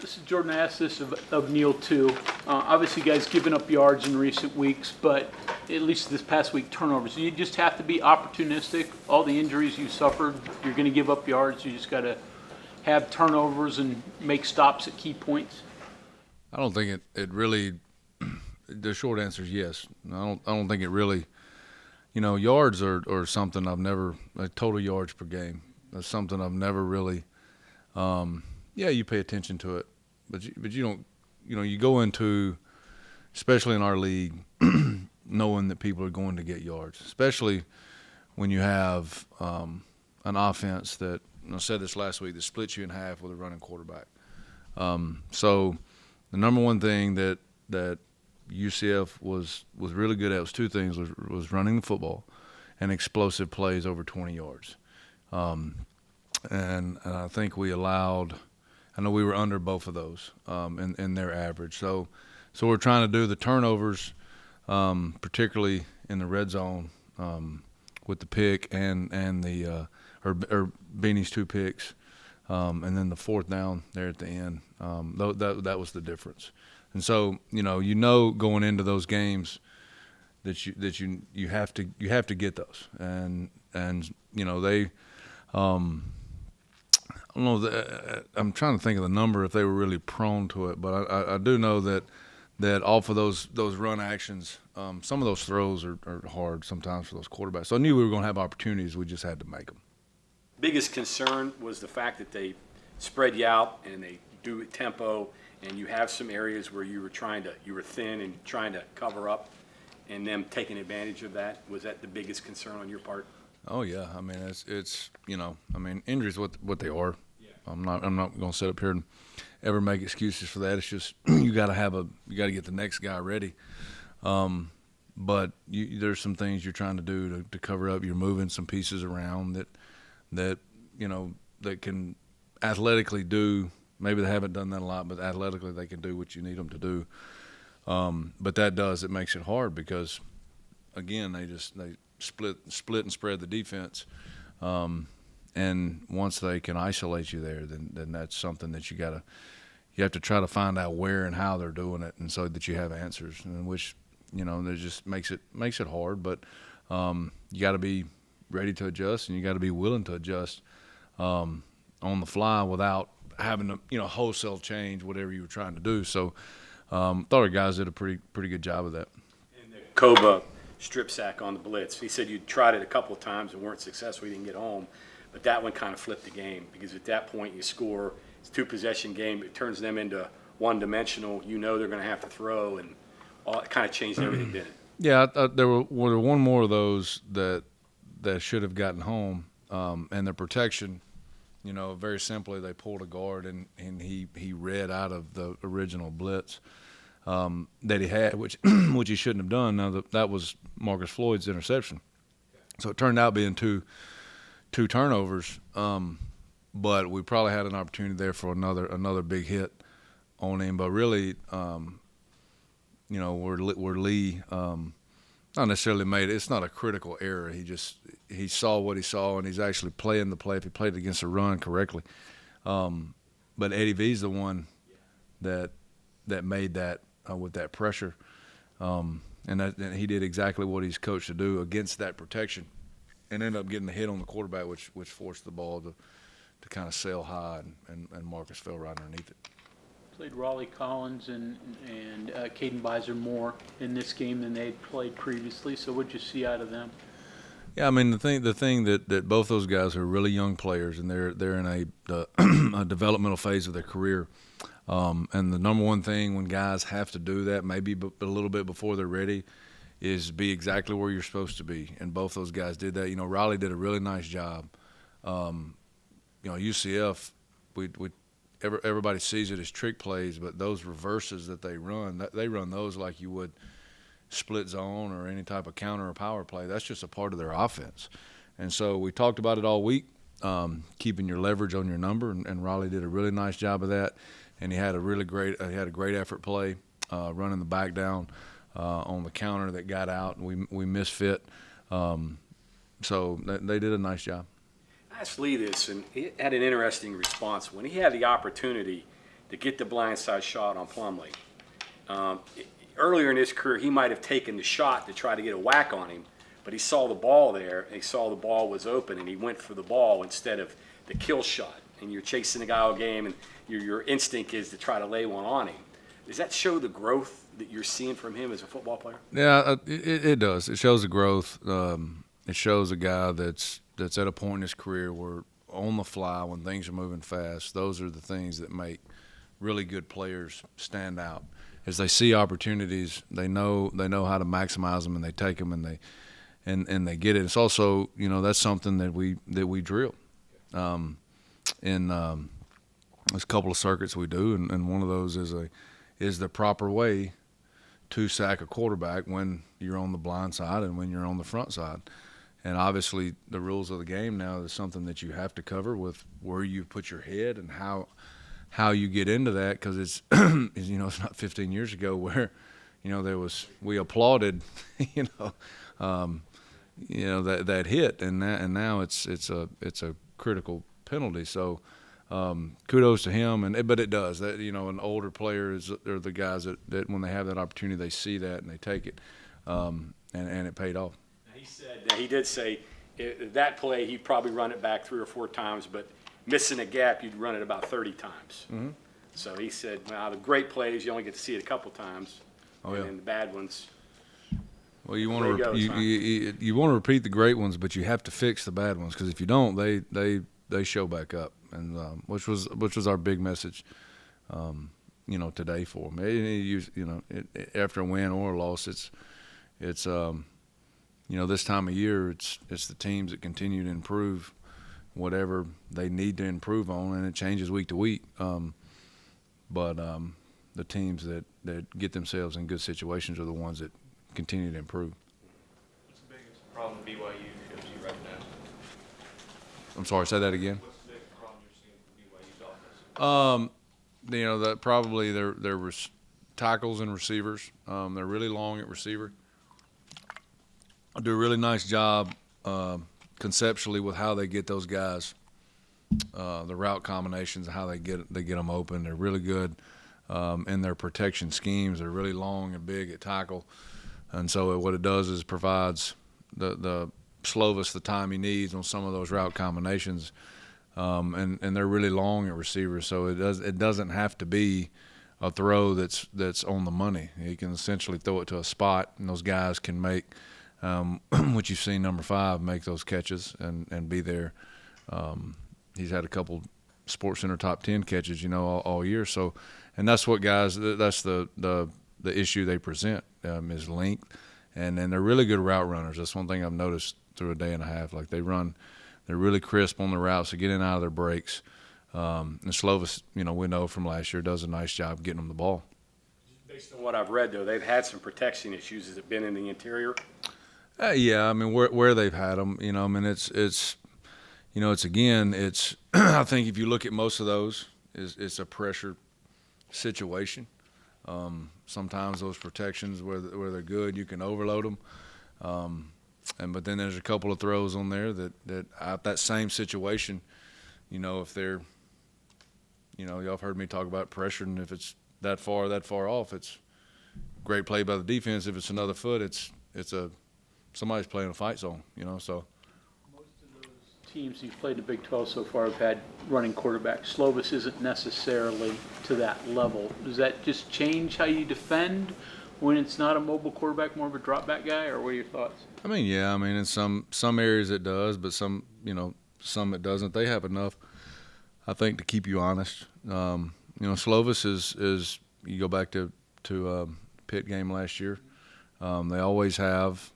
This is Jordan. I asked this of Neil too. Obviously, you guys given up yards in recent weeks, but at least this past week, turnovers. You just have to be opportunistic. All the injuries you suffered, you're going to give up yards. You just got to have turnovers and make stops at key points. I don't think it really. The short answer is yes. I don't think it really. Yards are something I've never. Like total yards per game. That's something I've never really. Yeah, you pay attention to it, but you don't. You go into, especially in our league, knowing that people are going to get yards, especially when you have an offense that, I said this last week, that splits you in half with a running quarterback. So the number one thing that UCF was really good at was two things: was running the football and explosive plays over 20 yards. And I think we allowed. I know we were under both of those in their average. So we're trying to do the turnovers, particularly in the red zone with the pick and the or Beanie's two picks, and then the fourth down there at the end. That was the difference. And so going into those games that you have to get those, and they. I don't know. I'm trying to think of the number if they were really prone to it, but I do know that off of those run actions, some of those throws are hard sometimes for those quarterbacks. So I knew we were going to have opportunities. We just had to make them. Biggest concern was the fact that they spread you out and they do it tempo, and you have some areas where you were thin and trying to cover up, and them taking advantage of that. Was that the biggest concern on your part? Oh yeah, I mean it's injuries what they are. Yeah. I'm not going to sit up here and ever make excuses for that. It's just you got to get the next guy ready. But there's some things you're trying to do to cover up. You're moving some pieces around that can athletically do. Maybe they haven't done that a lot, but athletically they can do what you need them to do. But it makes it hard because again they split and spread the defense, and once they can isolate you there, then that's something that you have to try to find out where and how they're doing it, and so that you have answers, and which that just makes it hard. But you got to be ready to adjust, and you got to be willing to adjust on the fly without having to wholesale change whatever you were trying to do. So thought our guys did a pretty good job of that. And the Koba strip sack on the blitz. He said you tried it a couple of times and weren't successful. You didn't get home, but that one kind of flipped the game because at that point you score. It's a two-possession game. It turns them into one-dimensional. They're going to have to throw, and it kind of changed everything, didn't it? Yeah, there were one more of those that should have gotten home, and the protection. Very simply, they pulled a guard and he read out of the original blitz that he had, which he shouldn't have done. Now that was Marcus Floyd's interception, so it turned out being two turnovers. But we probably had an opportunity there for another big hit on him. But really, where Lee not necessarily made it. It's not a critical error. He saw what he saw, and he's actually playing the play if he played it against the run correctly. But Eddie V's the one that made that with that pressure, and he did exactly what he's coached to do against that protection, and ended up getting the hit on the quarterback, which forced the ball to kind of sail high, and Marcus fell right underneath it. Played Raleigh Collins and Caden Beiser more in this game than they'd played previously. So what'd you see out of them? Yeah, I mean the thing that both those guys are really young players, and they're in a developmental phase of their career. And the number one thing when guys have to do that, maybe a little bit before they're ready, is be exactly where you're supposed to be. And both those guys did that. Raleigh did a really nice job. UCF, everybody sees it as trick plays, but those reverses that they run those like you would split zone or any type of counter or power play. That's just a part of their offense. And so we talked about it all week, keeping your leverage on your number, and Raleigh did a really nice job of that. And he had a great effort play, running the back down on the counter that got out, and we misfit. So they did a nice job. I asked Lee this, and he had an interesting response. When he had the opportunity to get the blindside shot on Plumlee. Earlier in his career, he might have taken the shot to try to get a whack on him, but he saw the ball there, and he saw the ball was open, and he went for the ball instead of the kill shot. And you're chasing the guy all game, and your instinct is to try to lay one on him. Does that show the growth that you're seeing from him as a football player? Yeah, it does. It shows the growth. It shows a guy that's at a point in his career where on the fly, when things are moving fast, those are the things that make really good players stand out. As they see opportunities, they know how to maximize them, and they take them, and they get it. It's also, that's something that we drill. In there's a couple of circuits we do, and one of those is the proper way to sack a quarterback when you're on the blind side and when you're on the front side. And obviously, the rules of the game now is something that you have to cover with where you put your head and how you get into that, because it's it's not 15 years ago where we applauded that hit, and now it's a critical penalty. So kudos to him, but it does that. An older player are the guys that when they have that opportunity, they see that and they take it, and it paid off. He did say that play he'd probably run it back 3 or 4 times, but missing a gap, you'd run it about 30 times. Mm-hmm. So he said, well, the great plays, you only get to see it a couple times. Oh, yeah. And the bad ones. Well, you want to repeat the great ones, but you have to fix the bad ones, because if you don't, they show back up, and which was our big message, today for them. After a win or a loss, it's this time of year, it's the teams that continue to improve whatever they need to improve on, and it changes week to week. But the teams that get themselves in good situations are the ones that continue to improve. What's the biggest problem BYU gives you right now? I'm sorry, say that again. What's the biggest problem you're seeing for BYU's offense? That probably there was tackles and receivers. They're really long at receiver. Do a really nice job conceptually with how they get those guys, the route combinations, how they get them open. They're really good in their protection schemes. They're really long and big at tackle, and so what it does is provides the Slovis the time he needs on some of those route combinations, and they're really long at receivers. So it doesn't have to be a throw that's on the money. He can essentially throw it to a spot, and those guys can make. What you've seen number 5 make those catches and be there. He's had a couple SportsCenter top 10 catches, all year. So, and that's what guys. That's the issue they present is length, and then they're really good route runners. That's one thing I've noticed through a day and a half. Like they're really crisp on the routes. They get in and out of their breaks. And Slovis, we know from last year, does a nice job getting them the ball. Based on what I've read, though, they've had some protection issues. Has it been in the interior? Yeah, I mean where they've had them, it's again, I think if you look at most of those, it's a pressure situation. Sometimes those protections where they're good, you can overload them, but then there's a couple of throws on there that same situation, if they're, y'all have heard me talk about pressure, and if it's that far off, it's great play by the defense. If it's another foot, it's somebody's playing a fight zone, so. Most of those teams who've played the Big 12 so far have had running quarterbacks. Slovis isn't necessarily to that level. Does that just change how you defend when it's not a mobile quarterback, more of a drop back guy, or what are your thoughts? I mean, yeah, in some areas it does, but some it doesn't. They have enough, I think, to keep you honest. Slovis is you go back to Pitt game last year. They always have,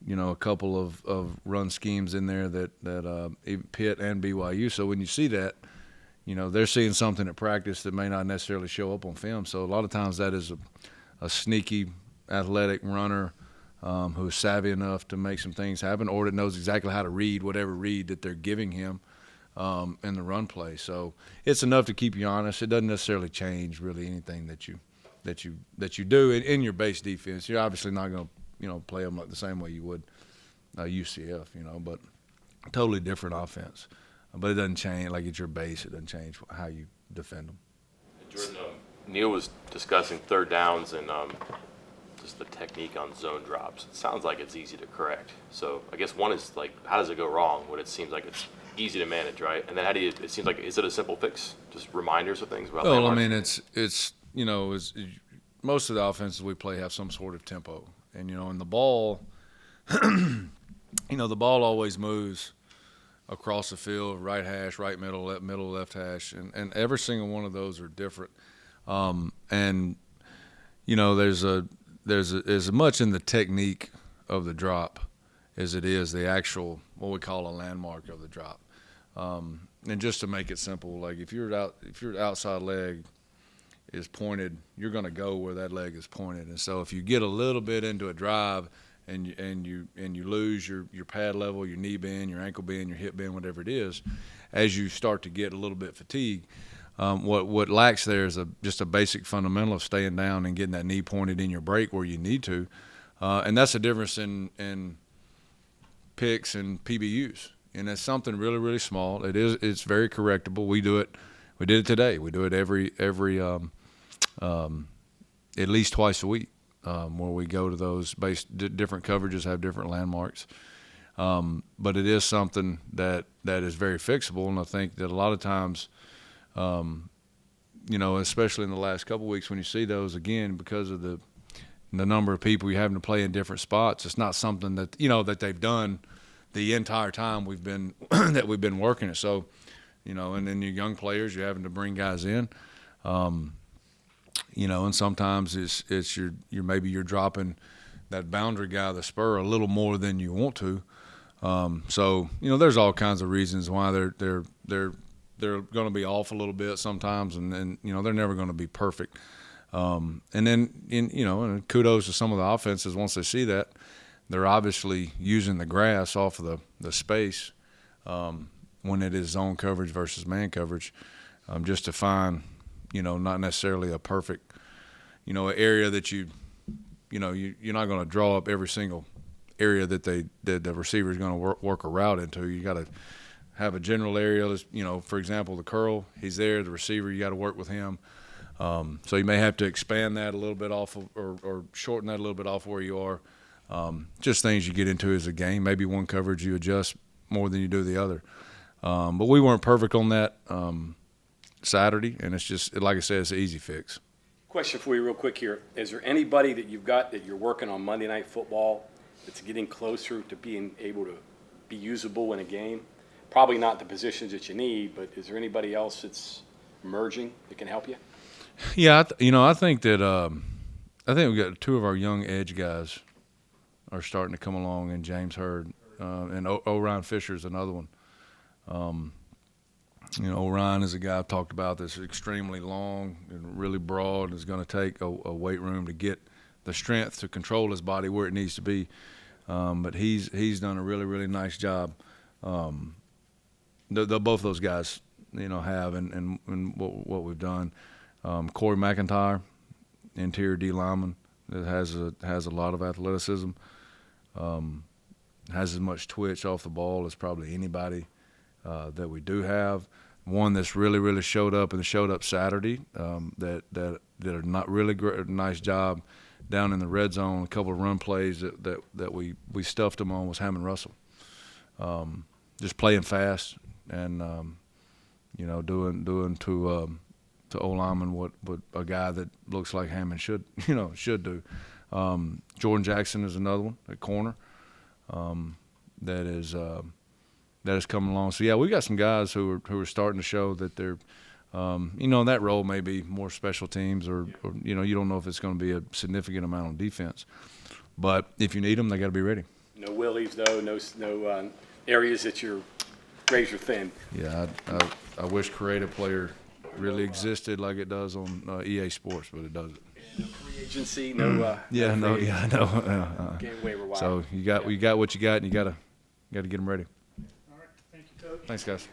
a couple of run schemes in there that even Pitt and BYU. So when you see that, they're seeing something at practice that may not necessarily show up on film. So a lot of times that is a sneaky, athletic runner who's savvy enough to make some things happen, or that knows exactly how to read whatever read that they're giving him in the run play. So it's enough to keep you honest. It doesn't necessarily change really anything that you do in your base defense. You're obviously not going to play them like the same way you would UCF, but totally different offense. But it doesn't change, like it's your base. It doesn't change how you defend them. Jordan, Neil was discussing third downs and just the technique on zone drops. It sounds like it's easy to correct. So I guess one is like, how does it go wrong when it seems like it's easy to manage, right? And then how do you? It seems like, is it a simple fix? Just reminders of things about. Well, I landmarks? mean, it's most of the offenses we play have some sort of tempo, and in the ball, the ball always moves across the field, right hash, right middle, left hash, and every single one of those are different. And there's as much in the technique of the drop as it is the actual what we call a landmark of the drop. And just to make it simple, like if your outside leg is pointed, you're going to go where that leg is pointed. And so if you get a little bit into a drive and you lose your pad level, your knee bend, your ankle bend, your hip bend, whatever it is, as you start to get a little bit fatigued, what lacks there is just a basic fundamental of staying down and getting that knee pointed in your break where you need to. And that's the difference in picks and PBUs. And it's something really, really small. It's very correctable. We do it. We did it today. We do it every at least twice a week, where we go to those different coverages have different landmarks. But it is something that is very fixable, and I think that a lot of times, especially in the last couple of weeks, when you see those again, because of the number of people you're having to play in different spots, it's not something that that they've done the entire time we've been working it. So, and then your young players, you're having to bring guys in, and sometimes it's maybe you're dropping that boundary guy, the spur, a little more than you want to. So there's all kinds of reasons why they're going to be off a little bit sometimes, and they're never going to be perfect. And then and kudos to some of the offenses once they see that. They're obviously using the grass off of the space when it is zone coverage versus man coverage, just to find, not necessarily a perfect, area that you're not going to draw up every single area that the receiver is going to work a route into. You got to have a general area. For example, the curl, he's there. The receiver, you got to work with him. So you may have to expand that a little bit off of, or shorten that a little bit off where you are. Just things you get into as a game. Maybe one coverage you adjust more than you do the other. But we weren't perfect on that Saturday, and it's just, like I said, it's an easy fix. Question for you real quick here. Is there anybody that you've got that you're working on Monday Night Football that's getting closer to being able to be usable in a game? Probably not the positions that you need, but is there anybody else that's emerging that can help you? Yeah, I think that we got two of our young edge guys are starting to come along, and James Hurd and Orion Fisher is another one. Orion is a guy I've talked about that's extremely long and really broad, and is going to take a weight room to get the strength to control his body where it needs to be. But he's done a really, really nice job. Both those guys, have and what we've done. Corey McIntyre, interior D lineman, that has a lot of athleticism. Has as much twitch off the ball as probably anybody that we do have. One that's really, really showed up Saturday. That did a not really nice job down in the red zone. A couple of run plays that we stuffed him on was Hammond Russell. Just playing fast and doing to O-lineman what a guy that looks like Hammond should do. Jordan Jackson is another one at corner that is coming along. So yeah, we got some guys who are starting to show that they're that role may be more special teams or you don't know if it's going to be a significant amount on defense, but if you need them, they got to be ready. No willies though, no areas that you're razor thin. Yeah, I wish creative player really existed like it does on EA Sports, but it doesn't. No free agency, no. Game waiver wire. So you got what you got, and you got to get them ready. All right, thank you, Coach. Thanks, guys.